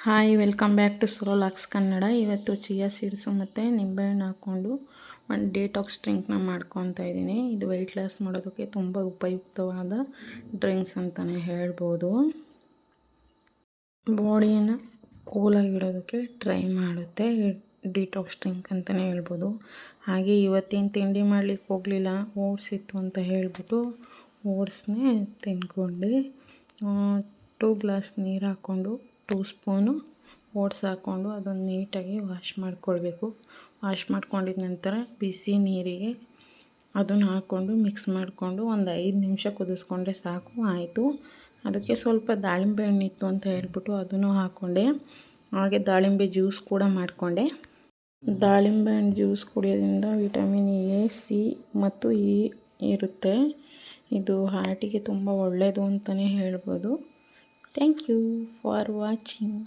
Hi welcome back to ಸೋಲಾಕ್ಸ್ ಕನ್ನಡ. ಇವತ್ತು chia seeds ಮತ್ತು ನಿಂಬೆಹಣ್ಣು ಹಾಕ್ಕೊಂಡು ಒಂದು ಡಿಟಾಕ್ಸ್ ಡ್ರಿಂಕ್ನ ಮಾಡ್ಕೊತಾ ಇದ್ದೀನಿ. ಇದು ವೆಯ್ಟ್ ಲಾಸ್ ಮಾಡೋದಕ್ಕೆ ತುಂಬ ಉಪಯುಕ್ತವಾದ ಡ್ರಿಂಕ್ಸ್ ಅಂತಲೇ ಹೇಳ್ಬೋದು. ಬಾಡಿಯನ್ನು ಕೂಲಾಗಿಡೋದಕ್ಕೆ ಟ್ರೈ ಮಾಡುತ್ತೆ ಡಿಟಾಕ್ಸ್ ಡ್ರಿಂಕ್ ಅಂತಲೇ ಹೇಳ್ಬೋದು. ಹಾಗೆ ಇವತ್ತಿನ ತಿಂಡಿ ಮಾಡಲಿಕ್ಕೆ ಹೋಗಲಿಲ್ಲ, ಓಟ್ಸ್ ಇತ್ತು ಅಂತ ಹೇಳಿಬಿಟ್ಟು ಓಟ್ಸ್ನೇ ತಿಂದ್ಕೊಂಡು 2 ಗ್ಲಾಸ್ ನೀರು ಹಾಕ್ಕೊಂಡು 2 ಸ್ಪೂನು ಓಟ್ಸ್ ಹಾಕ್ಕೊಂಡು ಅದನ್ನು ನೀಟಾಗಿ ವಾಶ್ ಮಾಡ್ಕೊಳ್ಬೇಕು. ವಾಶ್ ಮಾಡ್ಕೊಂಡಿದ ನಂತರ ಬಿಸಿ ನೀರಿಗೆ ಅದನ್ನು ಹಾಕ್ಕೊಂಡು ಮಿಕ್ಸ್ ಮಾಡಿಕೊಂಡು ಒಂದು 5 ನಿಮಿಷ ಕುದಿಸ್ಕೊಂಡ್ರೆ ಸಾಕು, ಆಯಿತು. ಅದಕ್ಕೆ ಸ್ವಲ್ಪ ದಾಳಿಂಬೆ ಹಣ್ಣಿತ್ತು ಅಂತ ಹೇಳ್ಬಿಟ್ಟು ಅದನ್ನು ಹಾಕ್ಕೊಂಡೆ. ಹಾಗೆ ದಾಳಿಂಬೆ ಜ್ಯೂಸ್ ಕೂಡ ಮಾಡಿಕೊಂಡೆ. ದಾಳಿಂಬೆ ಹಣ್ಣು ಜ್ಯೂಸ್ ಕುಡಿಯೋದ್ರಿಂದ ವಿಟಮಿನ್ ಎ, ಸಿ ಮತ್ತು ಇ ಇರುತ್ತೆ. ಇದು ಹಾರ್ಟಿಗೆ ತುಂಬ ಒಳ್ಳೆಯದು ಅಂತಲೇ ಹೇಳ್ಬೋದು. Thank you for watching.